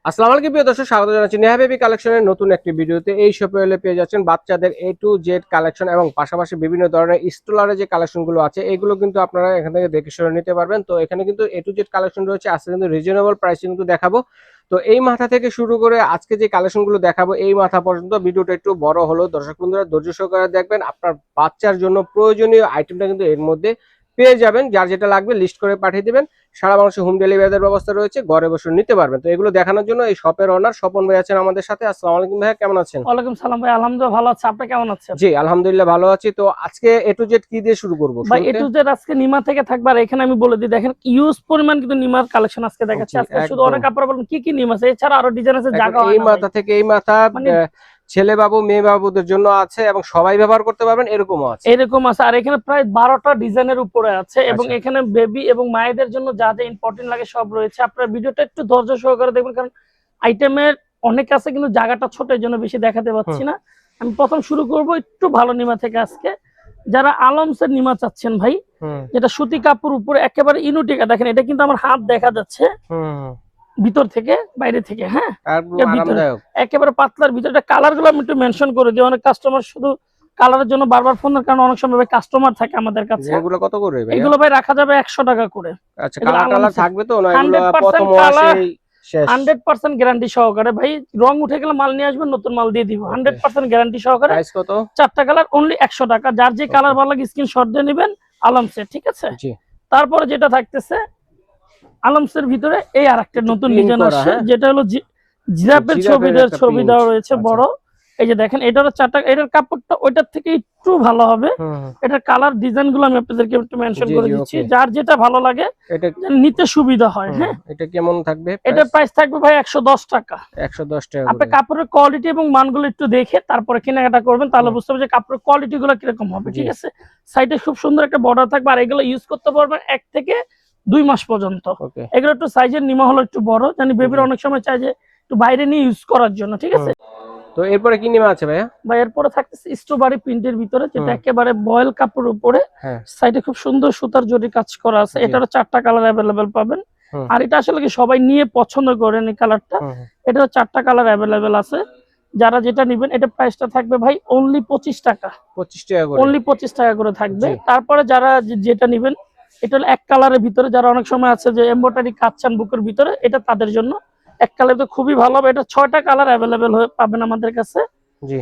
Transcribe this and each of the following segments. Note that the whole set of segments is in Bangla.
আসসালামু আলাইকুম প্রিয় দর্শক, স্বাগত জানাচ্ছি নেহা বেবি কালেকশনের নতুন একটি ভিডিওতে। এই শপে এলে পেয়ে যাচ্ছেন বাচ্চাদের A to Z কালেকশন এবং পাশাপাশি বিভিন্ন ধরনের স্টোলারের যে কালেকশনগুলো আছে এগুলো কিন্তু আপনারা এখান থেকে দেখে শুনে নিতে পারবেন। তো এখানে কিন্তু A to Z কালেকশন রয়েছে, আজকে কিন্তু রিজনেবল প্রাইসে কিন্তু দেখাবো। তো এই মাথা থেকে শুরু করে আজকে যে কালেকশনগুলো দেখাবো এই মাথা পর্যন্ত ভিডিওটা একটু বড় হলো, দর্শক বন্ধুরা ধৈর্য সহকারে দেখবেন। আপনার বাচ্চার জন্য প্রয়োজনীয় আইটেমটা কিন্তু এর মধ্যে পেয়ে যাবেন। যার যেটা লাগবে লিস্ট করে পাঠিয়ে দিবেন, সারা বাংলাদেশে হোম ডেলিভারির ব্যবস্থা রয়েছে, ঘরে বসে নিতে পারবেন। তো এগুলো দেখানোর জন্য এই শপের ওনার স্বপন ভাই আছেন আমাদের সাথে। আসসালামু আলাইকুম ভাইয়া, কেমন আছেন? ওয়ালাইকুম সালাম ভাই, আলহামদুলিল্লাহ ভালো আছে। আপনি কেমন আছেন? জি আলহামদুলিল্লাহ ভালো আছি। তো আজকে A to Z কি দিয়ে শুরু করব? ভাই A to Z আজকে নিমা থেকে থাকবে। আর এখানে আমি বলে দিই, দেখেন ইউজ পরিমাণ কিন্তু নিমার কালেকশন আজকে দেখাচ্ছি। আজকে শুধু অনেক কাপড় বলেন কি কি নিম আছে, এছাড়া আরো ডিজাইন আছে। জায়গা এই মাথা থেকে এই মাথা ছেলে বাবু মেয়ে বাবুদের জন্য আছে এবং সবাই ব্যবহার করতে পারবেন, এরকমও আছে। এরকম আছে। আর এখানে প্রায় 12টা ডিজাইনের উপরে আছে এবং এখানে বেবি এবং মায়েদের জন্য যা যা ইম্পর্টেন্ট লাগে সব রয়েছে। আপনারা ভিডিওটা একটু ধৈর্য সহকারে দেখবেন, কারণ আইটেমের অনেক আছে কিন্তু জায়গাটা ছোট, এর জন্য বেশি দেখাতে পাচ্ছি না। আমি প্রথম শুরু করব একটু ভালো নিমা থেকে। আজকে যারা আলমসের নিমা চাচ্ছেন ভাই, যেটা সুতি কাপড় উপরে একেবারে ইনুটিকা, দেখেন এটা কিন্তু আমার হাত দেখা যাচ্ছে ভিতর থেকে বাইরে থেকে। হ্যাঁ, একেবারে পাতলার ভিতরে কালার গুলো আমি একটু মেনশন করে দিই। অনেক কাস্টমার শুধু কালারের জন্য বারবার ফোন দেওয়ার কারণে অনেক সময় কাস্টমার থাকে আমাদের কাছে। এগুলো কত করে ভাই? এগুলো ভাই রাখা যাবে 100 টাকা করে। আচ্ছা, কালার থাকবে তো না? এগুলো প্রথম আসেই শেষ 100% গ্যারান্টি সহকারে ভাই। রং উঠে গেলে মাল নিয়ে আসবেন, নতুন মাল দিয়ে দিব 100% গ্যারান্টি সহকারে। প্রাইস কত? 4টা কালার অনলি 100 টাকা। যার যে কালার ভালো লাগে স্ক্রিনশট দিয়ে নেবেন। আলমসের, ঠিক আছে? জি। তারপরে যেটা থাকতেছে আলমসের ভিতরে এই আরেকটা নতুন ডিজাইন আসছে, যেটা হলো জিরাফের ছবি দেওয়া রয়েছে বড়। এই যে দেখেন, এটার 4টা, এটার কাপড়টা ওইটার থেকে একটু ভালো হবে। এটার কালার ডিজাইন গুলো আমি আপনাদেরকে একটু মেনশন করে দিচ্ছি, যার যেটা ভালো লাগে এটা নিতে সুবিধা হয়। হ্যাঁ, এটা কেমন থাকবে? এটার প্রাইস থাকবে ভাই 110 টাকা। 110 টাকা। আপনি কাপড়ের কোয়ালিটি এবং মানগুলো একটু দেখে তারপরে কেনাকাটা করবেন, তাহলে বুঝতে পারবেন যে কাপড়ের কোয়ালিটি গুলো কিরকম হবে। ঠিক আছে, সাইডে খুব সুন্দর একটা বর্ডার থাকবে। আর এগুলো ইউজ করতে পারবেন 1 থেকে 2 মাস পর্যন্ত। এগুলো একটু সাইজের নিমা হলো একটু বড়, জানি বেবির অনেক সময় চাই যে একটু বাইরে নিয়ে ইউজ করার জন্য। ঠিক আছে, তো এরপরে কি নিমা আছে ভাইয়া? ভাই এরপরে থাকতেছে স্ট্রবেরি প্রিন্টের ভিতরে, যেটা একেবারে বয়েল কাপড়ের উপরে সাইডে খুব সুন্দর সুতার জরি কাজ করা আছে। এটারও 4টা কালার অ্যাভেলেবেল পাবেন। আর এটা আসলে কি সবাই নিয়ে পছন্দ করেন এই কালারটা। এটারও 4টা কালার অ্যাভেলেবেল আছে। যারা যেটা নেবেন, এটা প্রাইসটা থাকবে ভাই অনলি 25 টাকা। 25 টাকা করে, অনলি 25 টাকা করে থাকবে। তারপরে যারা যেটা নেবেন, এটা হলো এক কালারের ভিতরে। যারা অনেক সময় আছে যে এমব্রয়ডারি কাজ চান বুকের ভিতরে, এটা তাদের জন্য এক কালার তো খুবই ভালো হবে। এটা 6টা কালার অ্যাভেলেবেল হয়ে পাবেন আমাদের কাছে। জি,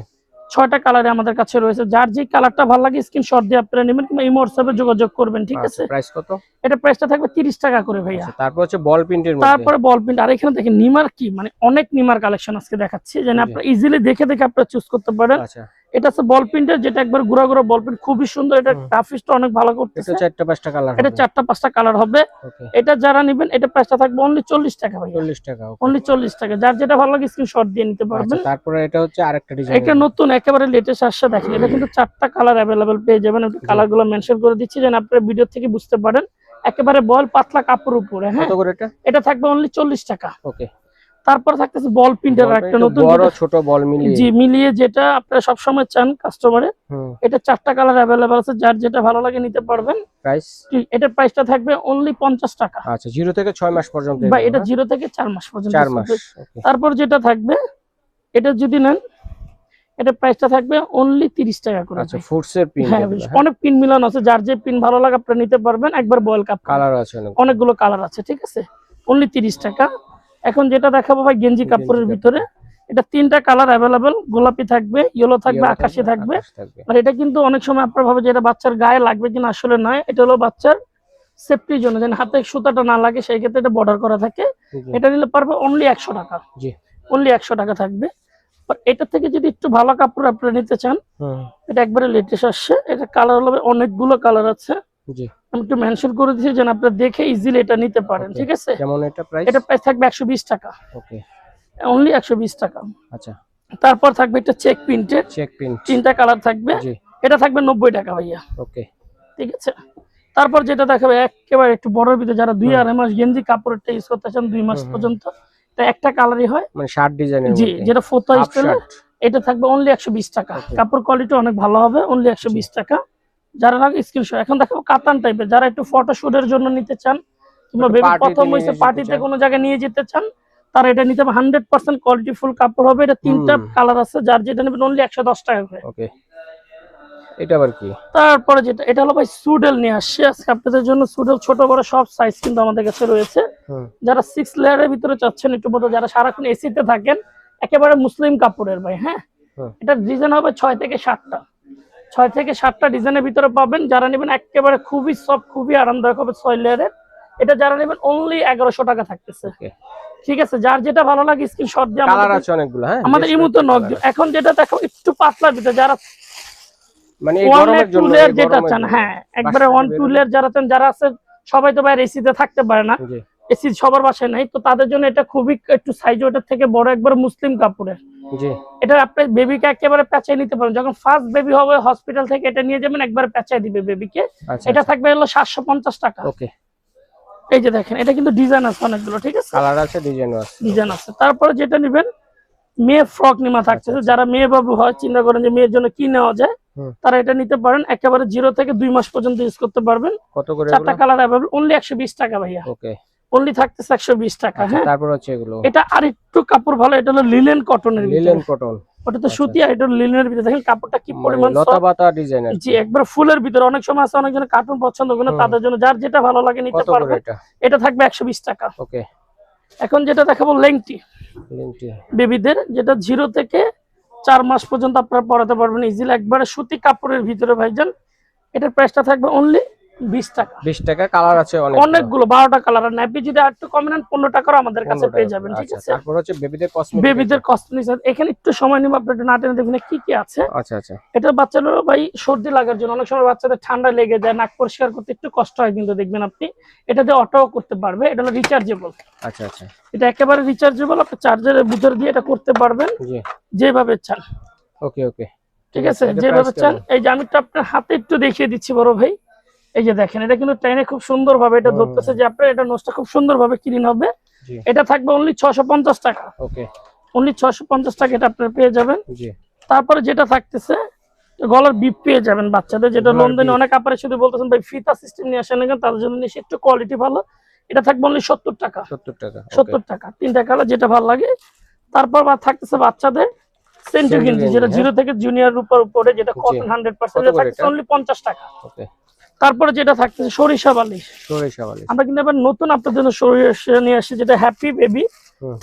6টা কালারে আমাদের কাছে রয়েছে। যার যে কালারটা ভালো লাগে স্ক্রিনশট দিয়ে আপনারা নেবেন কিংবা ইমো হোয়াটসঅ্যাপে যোগাযোগ করবেন। ঠিক আছে, প্রাইস কত? এটা প্রাইসটা থাকবে 30 টাকা করে ভাইয়া। তারপর হচ্ছে বল প্রিন্টের মধ্যে, তারপরে বল প্রিন্ট। আর এখানে দেখেন নিমার কি মানে অনেক নিমার কালেকশন আজকে দেখাচ্ছি, যেন আপনারা ইজিলি দেখে দেখে আপনারা চুজ করতে পারেন। আচ্ছা, এটা হচ্ছে বল প্রিন্টের, যেটা একবার গুড়া গুড়া বল প্রিন্ট, খুবই সুন্দর। এটা গ্রাফিক্সটা অনেক ভালো করতেছে। এটা 4টা 5টা কালার হবে। এটা 4টা 5টা কালার হবে। এটা যারা নেবেন, এটা প্রাইসটা থাকবে অনলি 40 টাকা ভাই। 40 টাকা, অনলি 40 টাকা। যার যেটা ভালো লাগে স্ক্রিনশট দিয়ে নিতে পারবেন। তারপরে এটা হচ্ছে আরেকটা ডিজাইন, এটা নতুন একেবারে লেটেস্ট আসছে। দেখেন এটা কিন্তু 4টা কালার अवेलेबल পেয়ে যাবেন। আমি কালারগুলো মেনশন করে দিচ্ছি যেন আপনারা ভিডিও থেকে বুঝতে পারেন। একেবারে বল পাতলা কাপড় উপরে। হ্যাঁ, কত করে এটা? এটা থাকবে অনলি 40 টাকা। ওকে। তারপর থাকতেছে বল প্রিন্টের একটা নতুন বড় ছোট বল মিলিয়ে, জি মিলিয়ে, যেটা আপনারা সব সময় চান কাস্টমারে। এটা 4টা কালার अवेलेबल আছে, যার যেটা ভালো লাগে নিতে পারবেন। প্রাইস, এটার প্রাইসটা থাকবে অনলি 50 টাকা। আচ্ছা, 0 থেকে 6 মাস পর্যন্ত ভাই, এটা 0 থেকে 4 মাস পর্যন্ত। 4 মাস। তারপর যেটা থাকবে, এটা যদি নেন, এটা প্রাইসটা থাকবে অনলি 30 টাকা করে। আচ্ছা, ফুটসের পিন। হ্যাঁ, অনেক পিন মিলান আছে, যার যে পিন ভালো লাগে আপনারা নিতে পারবেন। একবার বয়েল কাপ কালার আছে, অনেকগুলো কালার আছে। ঠিক আছে, অনলি 30 টাকা। এখন যেটা দেখাবো ভাই গেঞ্জি কাপড়ের ভিতরে, এটা 3টা কালার अवेलेबल। গোলাপি থাকবে, ইয়েলো থাকবে, আকাশি থাকবে। আর এটা কিন্তু অনেক সময় আপনারা ভাবে যে এটা বাচ্চার গায়ে লাগবে কিনা, আসলে নয়। এটা হলো বাচ্চার সেফটির জন্য, যেন হাতে সুতাটা না লাগে, সেই ক্ষেত্রে এটা বর্ডার করা থাকে। এটা নিলে পারবে অনলি 100 টাকা। জি, অনলি 100 টাকা থাকবে। এটা থেকে যদি একটু ভালো কাপড় আপনারা নিতে চান, এটা একবারে লেটেস্ট আসছে। এটা কালার হবে, অনেকগুলো কালার আছে। জি, আমি একটু মেনশন করে দিয়েছি যেন আপনারা দেখে ইজিলি এটা নিতে পারেন। ঠিক আছে, যেমন এটা প্রাইস থাকবে 120 টাকা। ওকে, অনলি 120 টাকা। আচ্ছা, তারপর থাকবে এটা চেক প্রিন্টের, 3টা কালার থাকবে। এটা থাকবে 90 টাকা ভাইয়া। ওকে, ঠিক আছে। তারপর যেটা দেখাবে একেবারে একটু বড়র ভিতরে, যারা 2-2.5 মাস গেঞ্জি কাপড়টা ইউজ করতে চান 2 মাস পর্যন্ত, একটা কালারই হয়, মানে শার্ট ডিজাইনের মধ্যে। জি, যেটা ফোতা স্টাইলে, এটা থাকবে অনলি 120 টাকা। কাপড় কোয়ালিটি অনেক ভালো হবে, অনলি 120 টাকা। যারা লাগে স্ক্রিনশট। এখন দেখাবো কাতান টাইপের, যারা একটু ফটোশুটের জন্য নিতে চান কিংবা বেবি প্রথম হইছে পার্টিতে কোনো জায়গায় নিয়ে যেতে চান, তারা এটা নিতে হবে। 100% কোয়ালিটি ফুল কাপড় হবে। এটা তিনটা কালার আছে, যার যেটা নেবেন অনলি 110 টাকা করে। ওকে, এটা আবার কি? তারপরে যেটা এটা হলো ভাই সুডেল নিয়ে আসছে আজকে আপনাদের জন্য। সুডেল ছোট বড় সব সাইজ কিন্তু আমাদের কাছে রয়েছে। যারা 6 লেয়ারের ভিতরে চাচ্ছেন একটু বড়, যারা সারাক্ষণ এসিতে থাকেন, একেবারে মুসলিম কাপড়ের ভাই। হ্যাঁ, এটা ডিজাইন হবে 6 থেকে 7টা, 6 থেকে 7টা ডিজাইনের ভিতরে পাবেন। যারা নেবেন একেবারে খুবই সফট, খুবই আরামদায়ক হবে 6 লেয়ারের। এটা যারা নেবেন অনলি 1100 টাকা থাকতেছে। ঠিক আছে, যার যেটা ভালো লাগে স্ক্রিনশট দিয়ে কালার আছে অনেকগুলো। হ্যাঁ, আমাদের ইমুতে নক দিন। এখন যেটা দেখো একটু পাতলা ভিতরে, যারা মানে এই গরমের জন্য যেটা চান, হ্যাঁ একবারে 1-2 লেয়ার যারা চান, যারা আছে সবাই তো বাইরে এসিতে থাকতে পারে না, এসি সবার বাসায় নাই, তো তাদের জন্য এটা খুবই একটু সাইজ ওটার থেকে বড়, একবারে মুসলিম কাপড়ের। জি, এটা আপনি বেবিকে একেবারে পেঁচাই নিতে পারেন। যখন ফার্স্ট বেবি হবে হসপিটাল থেকে এটা নিয়ে যাবেন, একবারে পেঁচাই দিবে বেবিকে। এটা থাকবে হলো 750 টাকা। ওকে, এই যে দেখেন এটা কিন্তু ডিজাইন আছে অনেকগুলো। ঠিক আছে, কালার আছে, ডিজাইন আছে। তারপরে যেটা নেবেন মেয়ে ফ্রক নিমা থাকছে। যারা মেয়ে বাবু হয়, চিন্তা করেন যে মেয়ের জন্য কি নেওয়া যায়, তারা এটা নিতে পারেন। একেবারে 0 থেকে 2 মাস পর্যন্ত ইউজ করতে পারবেন। কত করে? 4টা কালার अवेलेबल, অনলি 120 টাকা ভাইয়া। ওকে, অনলি থাকতেছে 120 টাকা। হ্যাঁ, তারপর হচ্ছে এগুলো, এটা আরেকটু কাপড় ভালো, এটা হলো লিলেন কটনের ভিতরে। লিলেন কটন, ওটা তো সুতি, আর এটা লিলেনের ভিতরে। দেখেন কাপড়টা কি পরিমাণ লতা পাতা ডিজাইন আছে। জি, একবার ফুলের ভিতরে। অনেক সময় আছে অনেকজন কার্টুন পছন্দ করে না, তাদের জন্য যার যেটা ভালো লাগে নিতে পারবেন। এটা থাকবে 120 টাকা। ওকে, এখন যেটা দেখাবো লেংটি বেবিদের, যেটা 0 থেকে 4 মাস পর্যন্ত আপনারা পরাতে পারবেন ইজিলি, একবারে সুতি কাপড়ের ভিতরে ভাইজান। এটার প্রাইসটা থাকবে অনলি 20 টাকা। 20 টাকা, কালার আছে অনেকগুলো, 12টা কালার। আর নাপি যদি একটু কম নেন 15 টাকারও আমাদের কাছে পেয়ে যাবেন। ঠিক আছে, তারপর হচ্ছে বেবিদের কসমেটিক্স। এখানে একটু সময় নিব, আপনি একটু না টেনে দেখবেন কি কি আছে। আচ্ছা আচ্ছা, এটা বাচ্চাদেরও ভাই সর্দি লাগার জন্য, অনেক সময় বাচ্চাদের ঠান্ডা লেগে যায়, নাক পরিষ্কার করতে একটু কষ্ট হয়, কিন্তু দেখবেন আপনি এটা দিয়ে অটো করতে পারবে। এটা হলো রিচার্জেবল। আচ্ছা আচ্ছা, এটা একেবারে রিচার্জেবল, আপনি চার্জারের ভিতর দিয়ে এটা করতে পারবেন যেভাবে চান। ওকে ওকে, ঠিক আছে, যেভাবে চান। এই যে আমি তো আপনার হাতে একটু দেখিয়ে দিচ্ছি বড় ভাই। এই যে দেখেন এটা কিন্তু টাইনে খুব সুন্দর ভাবে এটা ধরতেছে, যে আপনার এটা নষ্ট খুব সুন্দর ভাবে ক্লিন হবে। এটা থাকবে অনলি 650 টাকা। ওকে, অনলি 650 টাকা এটা আপনারা পেয়ে যাবেন। জি, তারপরে যেটা থাকতেছে গলার বিপ পেয়ে যাবেন বাচ্চাদের, যেটা লন্ডনে অনেক আপনারা শুধু বলতেছেন ভাই ফিতা সিস্টেম নিয়ে আসেন, না তাদের জন্য নিয়ে একটু কোয়ালিটি ভালো। এটা থাকবে অনলি 70 টাকা। 70 টাকা, 70 টাকা, 3টা কালার, যেটা ভালো লাগে। তারপর থাকতেছে বাচ্চাদের সেন্টু গেঞ্জি, যেটা 0 থেকে জুনিয়র উপরে, যেটা কটন 100%, এটা থাকছে অনলি 50 টাকা। ওকে, তারপরে যেটা থাকতেছে সরিষা বালিশ। আমরা কিন্তু এবার নতুন আপনাদের জন্য সরিষা নিয়ে আসছি, যেটা হ্যাপি বেবি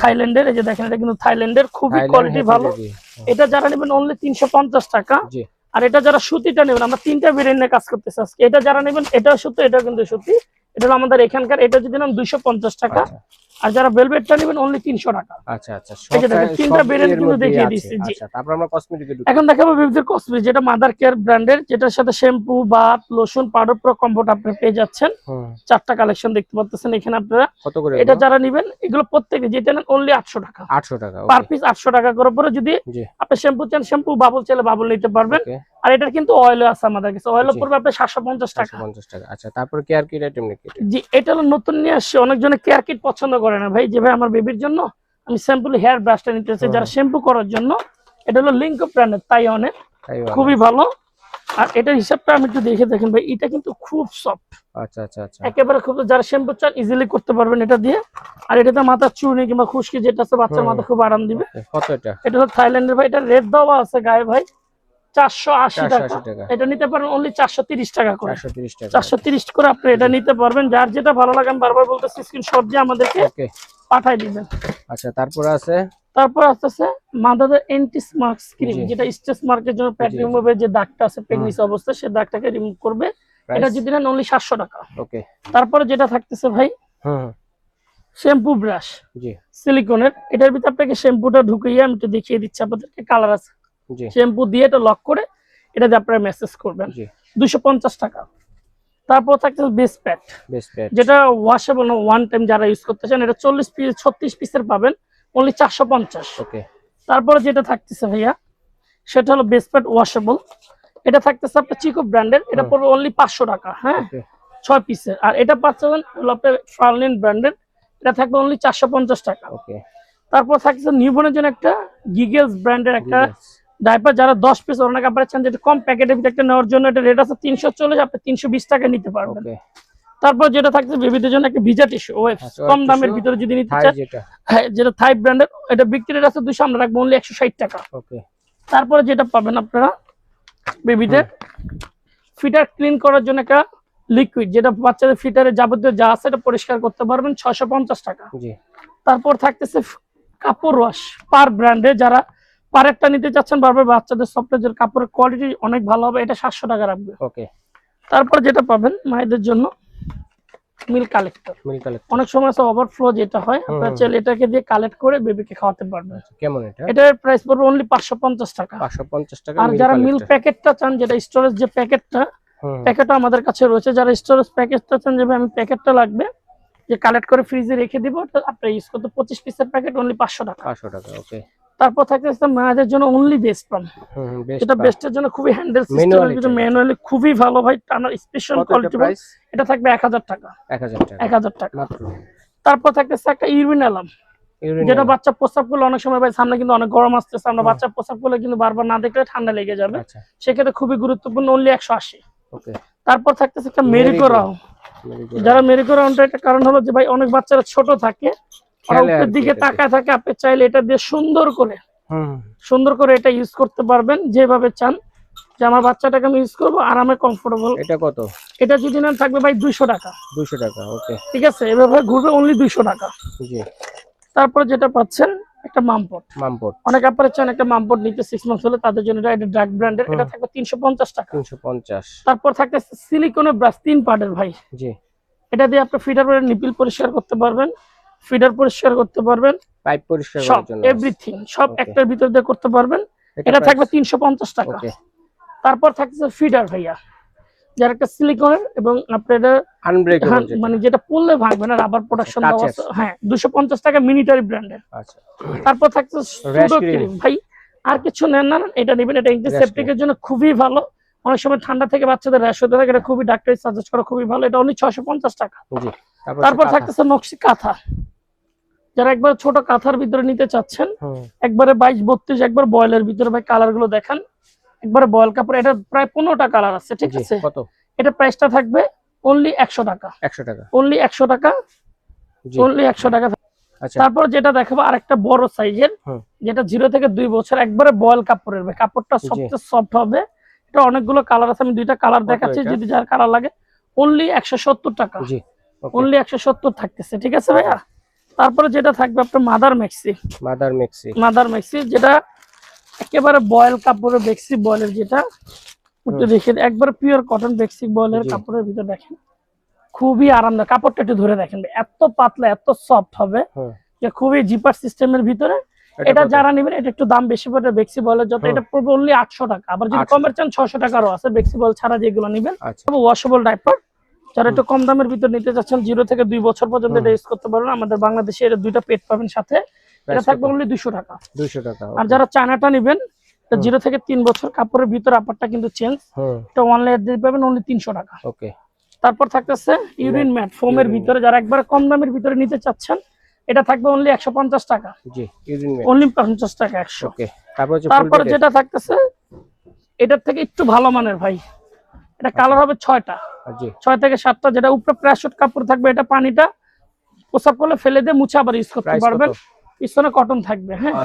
থাইল্যান্ডের। এই যে দেখেন এটা কিন্তু থাইল্যান্ডের, খুবই কোয়ালিটি ভালো। এটা যারা নেবেন অনলি 350 টাকা। আর এটা যারা সুতিটা নেবেন, আমরা 3টা ভেরিয়েন্ট নিয়ে কাজ করতেছি আজকে। এটা যারা নেবেন, এটা সুতি, এটা কিন্তু সুতি, এটা হলো আমাদের এখানকার। এটা যদি নেন 250 টাকা। আর যারা ভেলভেটটা নেবেন অনলি 300 টাকা। আচ্ছা আচ্ছা, এই যে দেখেন 3টা ভেরিয়েন্ট কিন্তু দেখিয়ে দিচ্ছি। জি, আচ্ছা, তারপর আমরা কসমেটিকে ঢুকি। এখন দেখাবো বেবিদের কসমেটিক, যেটা মাদার কেয়ার ব্র্যান্ডের, যেটার সাথে shampoo, bath, lotion, powder pro কম্বোট আপনি পেয়ে যাচ্ছেন। 4টা কালেকশন দেখতে পাচ্ছেন এখানে আপনারা। কত করে এটা যারা নেবেন, এগুলো প্রত্যেকটা যেটা নেন অনলি 800 টাকা। 800 টাকা পার পিস, 800 টাকা করে পরে। যদি আপনি শ্যাম্পু চান শ্যাম্পু, বাবল চাইলে বাবল নিতে পারবেন। আর এটার কিন্তু অয়েল আছে আমাদের কাছে, অয়েল পড়বে আপনার 750 টাকা। 750 টাকা। আচ্ছা, তারপর কেয়ার কিট আইটেম নাকি? জি, এটা হলো নতুন নিয়ে আসছে। অনেকজনে কেয়ার কিট পছন্দ করে না ভাই, যে ভাই আমার বেবির জন্য আমি সিম্পল হেয়ার ব্রাশটা নিতে চাই, যারা শ্যাম্পু করার জন্য। এটা হলো লিঙ্কো ব্র্যান্ডের, তাইওয়ানের, খুবই ভালো। আর এটার হিসাবটা আমি একটু দেখে দেখেন ভাই, এটা কিন্তু খুব সফট। আচ্ছা আচ্ছা আচ্ছা, একেবারে খুব, যারা শ্যাম্পু চান ইজিলি করতে পারবেন এটা দিয়ে। আর এটাতে মাথার চুনি কিংবা খুশকি যেটা আছে, বাচ্চার মাথা খুব আরাম দিবে। কত এটা? এটা হলো থাইল্যান্ডের ভাই, এটা রেট দেওয়া আছে গায়ে ভাই 480 টাকা। এটা নিতে পারেন অনলি 430 টাকা করে। 430 করে আপনি এটা নিতে পারবেন। যার যেটা ভালো লাগে, আমি বারবার বলতেছি স্ক্রিনশট দিয়ে আমাদেরকে পাঠাই দিবেন। আচ্ছা, তারপর আছে মাদারের এন্টি স্মার্ক ক্রিম, যেটা স্ট্রেস মার্কের জন্য প্যাট রিমুভের যে দাগটা আছে প্রেগন্যান্সি অবস্থায়, সেই দাগটাকে রিমুভ করবে। এটা যদি নেন অনলি 700 টাকা। ওকে, তারপরে যেটা থাকতেছে ভাই শ্যাম্পু ব্রাশ, জি, সিলিকনের। এটার ভিতরে আপনাকে শ্যাম্পুটা ঢুকিয়ে আমি একটু দেখিয়ে দিচ্ছি আপনাদেরকে। কালার আছে, শ্যাম্পু দিয়ে এটা লক করে এটা দিয়ে আপনারা মেসেজ করবেন। 250 টাকা। তারপর থাকছে বেস প্যাড, যেটা ওয়াশেবল না, ওয়ান টাইম যারা ইউজ করতে চান, এটা 40 পিস 36 পিসের পাবেন অনলি 450। ওকে, তারপরে যেটা থাকতেছে ভাইয়া সেটা হলো বেস প্যাড ওয়াশেবল। এটা থাকতেছে আপনার চিকো ব্র্যান্ডের, এটা পড়বে অনলি 500 টাকা। হ্যাঁ, 6 পিসের। আর এটা পাচ্ছেন হলো আপনার ফ্রাউলিন ব্র্যান্ডের, এটা থাকবে অনলি 450 টাকা। ওকে, তারপর থাকছে নিউবর্নের জন্য একটা গিগেলস ব্র্যান্ডের একটা ডাইপার, যারা 10 পিস অনেক আপনারা চান যেটা কম প্যাকেটের ভিতরে একটা নেওয়ার জন্য, এটা রেট আছে 340, আপনি 320 টাকা নিতে পারবেন। তারপর যেটা থাকছে বেবিদের জন্য একটা ভিজা টিস্যু ওয়েবস, আচ্ছা, কম web দামের tissue, ভিতরে যদি নিতে থাই চান, যেটা। হ্যাঁ যেটা থাই ব্র্যান্ডের, এটা বিক্রি রেট আছে 200, আমরা রাখবো অনলি 160 টাকা। ওকে। তারপরে যেটা পাবেন আপনারা বেবিদের ফিটার ক্লিন করার জন্য একটা লিকুইড, যেটা বাচ্চাদের ফিটারে যাবতীয় যা আছে এটা পরিষ্কার করতে পারবেন, 650 টাকা। জি। তারপর থাকতেছে কাপড় ওয়াশ পার ব্র্যান্ডে, যারা পারেরটা নিতে চাচ্ছেন বারবার, বাচ্চাদের সফটওয়্যার কাপড়ের কোয়ালিটি অনেক ভালো হবে, এটা 700 টাকা রাখবে। ওকে। তারপর যেটা পাবেন মায়েদের জন্য মিল্ক কালেক্টর, মিল্ক কালেক্টর অনেক সময় আছে ওভারফ্লো যেটা হয়, আপনারা চাইলে এটাকে দিয়ে কালেক্ট করে বেবিকে খাওয়াতে পারবেন। কেমন এটা? এটার প্রাইস পড়বে অনলি 550 টাকা। 550 টাকা। আর যারা মিল্ক প্যাকেটটা চান, যেটা স্টোরেজ যে প্যাকেটটা, প্যাকেটটা আমাদের কাছে রয়েছে, যারা স্টোরেজ প্যাকেটটা চান যে আমি প্যাকেটটা লাগবে যে কালেক্ট করে ফ্রিজে রেখে দিব, আপনি ইউজ করতে 25 পিসের প্যাকেট অনলি 500 টাকা। 500 টাকা। ওকে। তারপর থাকতেছে মায়েদের জন্য অনলি বেস্ট পাম্প, এটা বেস্টের জন্য খুবই হ্যান্ডেল সিস্টেমের ভিতরে ম্যানুয়ালি খুবই ভালো ভাই, টানার স্পেশাল কোয়ালিটি। এটা থাকবে 1000 টাকা। 1000 টাকা মাত্র। তারপর থাকতেছে একটা ইউরিন অ্যালার্ম, যেটা বাচ্চা প্রস্রাব করলে অনেক সময় ভাই সামনে কিন্তু অনেক গরম আসতেছে, আমরা বাচ্চা প্রস্রাব করলে কিন্তু বারবার না দেখলে ঠান্ডা লেগে যাবে, সেক্ষেত্রে খুবই গুরুত্বপূর্ণ, অনলি 180। ওকে। তারপর থাকতেছে একটা মেরিগো রাউন্ড, যারা মেরিগো রাউন্ডের একটা কারণ হলো যে ভাই অনেক বাচ্চারা ছোট থাকে, উপরের দিকে তাকায় থাকে, আপনি চাইলে এটা দিয়ে সুন্দর করে এটা ইউজ করতে পারবেন যেভাবে চান, যে আমার বাচ্চাটাকে আমি ইউজ করবো আরামে কমফোর্টেবল। এটা কত? এটা যদি নেন থাকবে ভাই 200 টাকা। 200 টাকা। ওকে। ঠিক আছে, এভাবে ঘুরবে অনলি 200 টাকা। জি। তারপর যেটা পাচ্ছেন একটা মামপট, অনেক আপনারা চান একটা মামপট নিতে 6 মান্থ হলে, তাদের জন্য এটা ড্রাগ ব্র্যান্ডের, এটা থাকবে 350 টাকা। 350। তারপর থাকবে সিলিকনের ব্রাশ 3 পার্টের ভাই, জি। এটা দিয়ে আপনি ফিডার করে নিপিল পরিষ্কার করতে পারবেন, ফিডার পরিষ্কার করতে পারবেন, পাইপ পরিষ্কার করার জন্য এভরিথিং সব একটার ভিতর দিয়ে করতে পারবেন, এটা থাকবে 350 টাকা। তারপর থাকছে ফিডার ভাইয়া, যার একটা সিলিকনের এবং আপনার আনব্রেকেবল, মানে যেটা পড়লে ভাঙবে না, রাবার প্রোডাকশন দেওয়া আছে, হ্যাঁ 250 টাকা মিলিটারি ব্র্যান্ডের। আচ্ছা। তারপর থাকছে সুডো ক্রিম ভাই, আর কিছু নেন না, এটা নেবেন, এটা অ্যান্টিসেপ্টিকের জন্য খুবই ভালো, অনেক সময় ঠান্ডা থেকে বাচ্চাদের র্যাশ হতে থাকে, এটা খুবই ডাক্তারি সাজেস্ট করা খুবই ভালো, এটা অনলি 650 টাকা। তারপর থাকতেছে নকশি কাঁথা, যারা একবার ছোট কাঁথার ভিতরে নিতে চাচ্ছেন, একবারে 22-32 একবার বয়েলের ভিতরে ভাই, কালার গুলো দেখেন, একবারে বয়েল কাপড়, এটা প্রায় 15টা কালার আছে। ঠিক আছে, কত এটা প্রাইসটা থাকবে? অনলি 100 টাকা। 100 টাকা, অনলি 100 টাকা, অনলি 100 টাকা। তারপর যেটা দেখাবো আরেকটা বড় সাইজের, যেটা 0 থেকে 2 বছর, একবারে বয়েল কাপড়ের ভাই, কাপড়টা সবচেয়ে সফট হবে, এটা অনেকগুলো কালার আছে, আমি 2টা কালার দেখাচ্ছি, যদি যার কালার লাগে অনলি 170 টাকা। জি, অনলি 170 থাকতেছে। ঠিক আছে ভাইয়া। তারপরে যেটা থাকবে আপনার মাদার মেক্সি, যেটা একেবারে বয়েল কাপড়ের বেক্সি বয়েলের, যেটা একটু দেখেন একবারে পিওর কটন বেক্সি বয়েলের কাপড়ের ভিতর দেখেন, খুবই আরামদায়ক, কাপড়টা একটু ধরে দেখেন, এত পাতলা এত সফট হবে যে খুবই জিপার সিস্টেমের ভিতরে। এটা যারা নেবেন এটা একটু দাম বেশি পড়বে বেক্সি বয়েলের, যত এটা পড়বে অনলি 800 টাকা। আবার যদি কমের চান 600 টাকারও আছে বেক্সি বয়েল ছাড়া, যেগুলো নেবেন। ওয়াশেবল ডাইপার, যারা একটু কম দামের ভিতর নিতে চাচ্ছেন, 0 থেকে 2 বছর পর্যন্ত এটা ইউজ করতে পারবেন, আমাদের বাংলাদেশে এর 2টা পেট পাবেন সাথে, এটা থাকবে অনলি 200 টাকা। 200 টাকা। আর যারা চায়নাটা নেবেন, 0 থেকে 3 বছর কাপড়ের ভিতর আপারটা কিন্তু চেঞ্জ, এটা ওয়ান লেয়ার দিয়ে পাবেন অনলি 300 টাকা। ওকে। তারপর থাকতেছে ইউরিন ম্যাট ফোমের ভিতরে, যারা একবার কম দামের ভিতরে নিতে চাচ্ছেন, এটা থাকবে অনলি 150 টাকা। জি, ইউরিন ম্যাট অনলি 50 টাকা 100। ওকে। তারপর যেটা থাকতেছে এটার থেকে একটু ভালো মানের ভাই, এটা কালার হবে 6টা, 6 থেকে 7টা, যেটা উপরে প্লাস্টিক কাপড় থাকবে, এটা পানিটা প্রসাব করলে ফেলে দিয়ে মুছে আবার ইউজ করতে পারবেন, পিছনে কটন থাকবে। হ্যাঁ,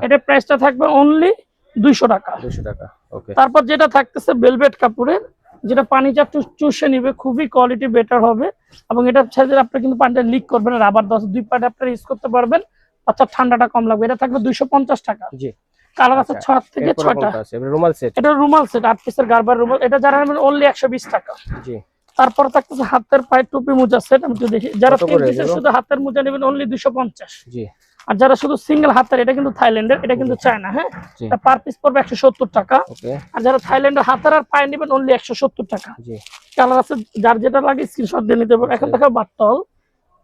এটা প্রাইসটা থাকবে অনলি 200 টাকা। 200 টাকা। ওকে। তারপর যেটা থাকতেছে ভেলভেট কাপড়ের, যেটা পানিটা চুষে নিবে, খুবই কোয়ালিটি বেটার হবে, এবং এটা সাইজে আপনি কিন্তু পানিটা লিক করবেন, রাবার 2 পার্ট আপনারা ইউজ করতে পারবেন, আচ্ছা ঠান্ডাটা কম লাগবে। এটা থাকবে 250 টাকা। জি। কালার আছে 6 থেকে 6টা। রুমাল সেট, এটা রুমাল সেট 8 পিসের গারবার রুমাল, এটা যারা নেবেন অনলি 120 টাকা। জি। তারপর থাকতেছে হাতের পায়ে টুপি মোজা সেট, আমি একটু দেখি, যারা 3 পিসের শুধু হাতের মোজা নেবেন অনলি 250। জি। আর যারা শুধু সিঙ্গেল হাতের, এটা কিন্তু থাইল্যান্ডের, এটা কিন্তু চায়না। হ্যাঁ, এটা পার পিস পড়বে 170 টাকা। ওকে। আর যারা থাইল্যান্ডের হাতের আর পায়ে নেবেন অনলি 170 টাকা। জি। কালার আছে, যার যেটা লাগে স্ক্রিনশট দিয়ে নিতে পারবেন। এখন দেখো বাটল,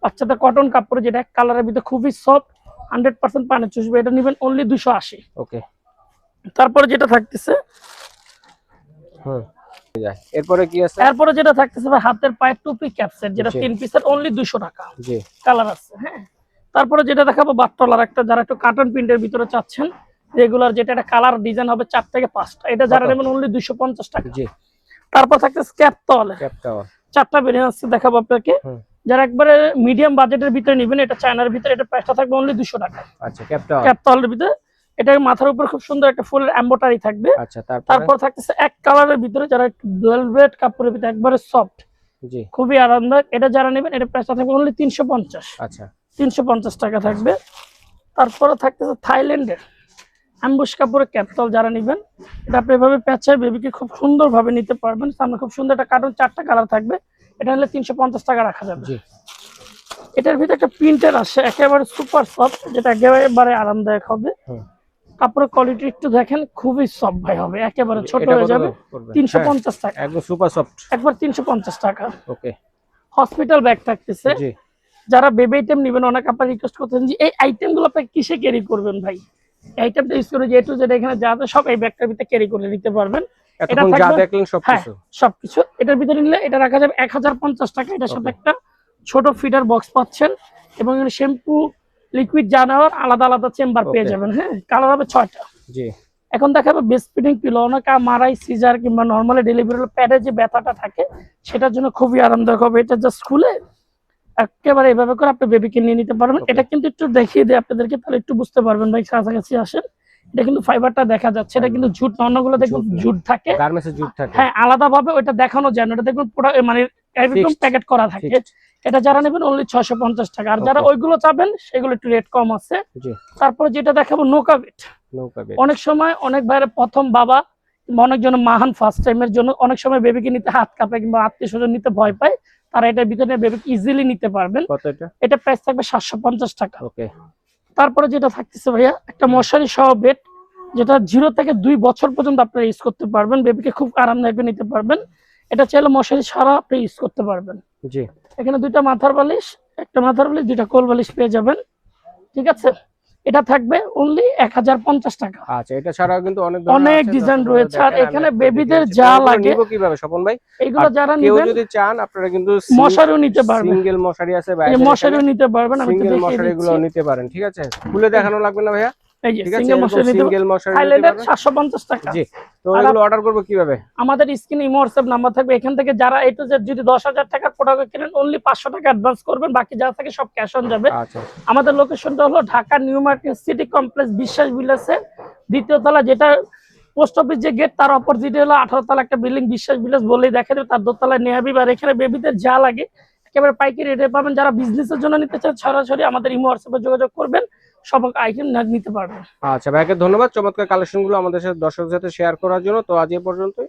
বাচ্চাদের কটন কাপড়, যেটা এক কালারের ভিতরে খুবই সফট, 100% পানি চুষবে, এটা নেবেন অনলি 280। ওকে। তারপরে যেটা থাকতেছে এরপরে কি আছে? এরপরে যেটা থাকতেছে ভাই হাতের পায়ে টুপি ক্যাপসেট, যেটা 3 পিসের অনলি 200 টাকা। জি। কালার আছে। হ্যাঁ। তারপরে যেটা দেখাবো বাট্টলার একটা, যারা একটু কার্টন প্রিন্টের ভিতরে চাচ্ছেন রেগুলার, যেটা একটা কালার ডিজাইন হবে 4 থেকে 5টা, এটা যারা নেবেন অনলি 250 টাকা। জি। তারপর থাকতেছে ক্যাপ টাওয়াল, 4টা ভেরিয়েন্ট আছে দেখাবো আপনাকে। যারা একবারে মিডিয়াম বাজেটের ভিতরে নেবেন, এটা চায়নার ভিতরে, এটা প্রাইসটা থাকবে অনলি 200 টাকা। আচ্ছা, ক্যাপটাউন ক্যাপটাউনের ভিতরে এটা মাথার উপর খুব সুন্দর একটা ফুল এমব্রয়ডারি থাকবে। আচ্ছা, তারপর থাকতেছে এক কালারের ভিতরে, যারা একটু ভেলভেট কাপড়ের ভিতরে একবারে সফট, জি খুবই আরামদায়ক। এটা যারা নেবেন, এটা প্রাইসটা থাকবে অনলি 350। আচ্ছা, 350 টাকা থাকবে। তারপরে থাকতেছে থাইল্যান্ডের অ্যাম্বুশ কাপড়ের ক্যাপটাল, যারা নেবেন এটা আপনি এভাবে প্যাঁচায় বেবিকে খুব সুন্দরভাবে নিতে পারবেন। সামনে খুব সুন্দর একটা কার্টুন 4টা কালার থাকবে। এটা নিলে 350 টাকা রাখা যাবে। জি এটার ভিতরে একটা প্রিন্টার আসে একেবারে সুপার সফট, যেটা একেবারে আরামদায়ক হবে। কাপড়ের কোয়ালিটি একটু দেখেন, খুবই সফট ভাই হবে, একেবারে ছোট হয়ে যাবে। 350 টাকা, একদম সুপার সফট, একবার 350 টাকা। ওকে। হসপিটাল ব্যাগ থাকতেছে, জি যারা বেবি আইটেম নেবেন, অনেক আপনারা রিকোয়েস্ট করতেন যে এই আইটেমগুলো আপনি কিসে ক্যারি করবেন ভাই। এই আইটেমটা ইউজ করে যেহেতু যেটা এখানে যা আছে সব এই ব্যাগটার ভিতরে ক্যারি করে নিতে পারবেন। এটা এখন যা থাকবে, দেখলেন সবকিছু, সবকিছু এটার ভিতরে নিলে এটা রাখা যাবে 1050 টাকা। এটার সাথে একটা ছোট ফিডার বক্স পাচ্ছেন এবং এখানে শ্যাম্পু, লিকুইড যা নেওয়ার আলাদা আলাদা চেম্বার পেয়ে যাবেন। হ্যাঁ, কালার হবে 6টা। জি এখন দেখাবে বেস্ট ফিটিং পিলো। অনেকে মারাই, সিজার কিংবা নর্মালি ডেলিভারি প্যাডে যে ব্যথাটা থাকে সেটার জন্য খুবই আরামদায়ক হবে। এটা জাস্ট খুলে একেবারে এভাবে করে আপনি বেবিকে নিয়ে নিতে পারবেন। এটা কিন্তু একটু দেখিয়ে দেয় আপনাদেরকে, তাহলে একটু বুঝতে পারবেন ভাই, কাছাকাছি আসেন। এটা কিন্তু ফাইবারটা দেখা যাচ্ছে, এটা কিন্তু জুট না, অন্যগুলো দেখুন জুট থাকে, গার্মেন্টসে জুট থাকে। হ্যাঁ, আলাদা ভাবে ওইটা দেখানো যায় না, এটা দেখুন পুরো মানে একদম প্যাকেট করা থাকে। এটা যারা নেবেন অনলি 650 টাকা। আর যারা ওইগুলো চাবেন সেগুলো একটু রেট কম আছে। তারপরে যেটা দেখাবো নৌকা বেড। অনেক সময় অনেক ভাইয়ের প্রথম বাবা, অনেকজন মাহান ফার্স্ট টাইমের জন্য অনেক সময় বেবিকে নিতে হাত কাঁপে কিংবা আত্মীয় স্বজন নিতে ভয় পায়, তারা এটার ভিতরে বেবিকে ইজিলি নিতে পারবেন। এটা প্রাইস থাকবে 750 টাকা। তারপরে যেটা থাকতেছে ভাইয়া একটা মশারি সহ বেড, যেটা 0 থেকে 2 বছর পর্যন্ত আপনারা ইউজ করতে পারবেন, বেবিকে খুব আরামদায়ক নিতে পারবেন। এটা চাইলে মশারি ছাড়া আপনি ইউজ করতে পারবেন। জি, এখানে 2টা মাথার বালিশ, একটা মাথার বালিশ, 2টা কোল বালিশ পেয়ে যাবেন। ঠিক আছে, এটা থাকবে অনলি 1050 টাকা। আচ্ছা, এটা ছাড়াও কিন্তু অনেক ডিজাইন রয়েছে। আর এখানে বেবিদের যা লাগে কিভাবে স্বপন ভাই, এগুলো যারা কেউ নেবেন যদি চান আপনারা কিন্তু মশারিও নিতে পারবেন, সিঙ্গেল মশারি আছে, মশারিও নিতে পারবেন। আমি সিঙ্গেল মশারিগুলো নিতে পারেন। ঠিক আছে, খুলে দেখানো লাগবে না ভাইয়া। সিঙ্গেল মশারি থাইল্যান্ডের 750 টাকা। জি, তো এগুলো অর্ডার করব কিভাবে? আমাদের স্ক্রিনে ইমো হোয়াটসঅ্যাপ নাম্বার থাকবে। এখান থেকে যারা এ টু জেড যদি 10,000 টাকার প্রোডাক্ট কিনেন অনলি 500 টাকা অ্যাডভান্স করবেন, বাকি যা থাকে সব ক্যাশ অন যাবে। আচ্ছা, আমাদের লোকেশনটা হলো Dhaka new market city complex বিশ্বাস ভিলেজে 2য় তলা, যেটা পোস্ট অফিস যে গেট তার অপোজিটে হলো 18 তলা একটা বিল্ডিং, বিশ্বাস ভিলেজ বলেই দেখা দেবে, তার 2 তলায় নিয়ে আসবি। আর এখানে বেবিদের যা লাগে একেবারে পাইকারি রেটে পাবেন। যারা বিজনেসের জন্য নিতে চান সরাসরি আমাদের ইমো হোয়াটসঅ্যাপে যোগাযোগ করবেন, সব আইটেম নিতে পারবেন। আচ্ছা ভাইকে ধন্যবাদ চমৎকার কালেকশনগুলো আমাদের সাথে দর্শকদের সাথে শেয়ার করার জন্য। তো আজ এই পর্যন্তই।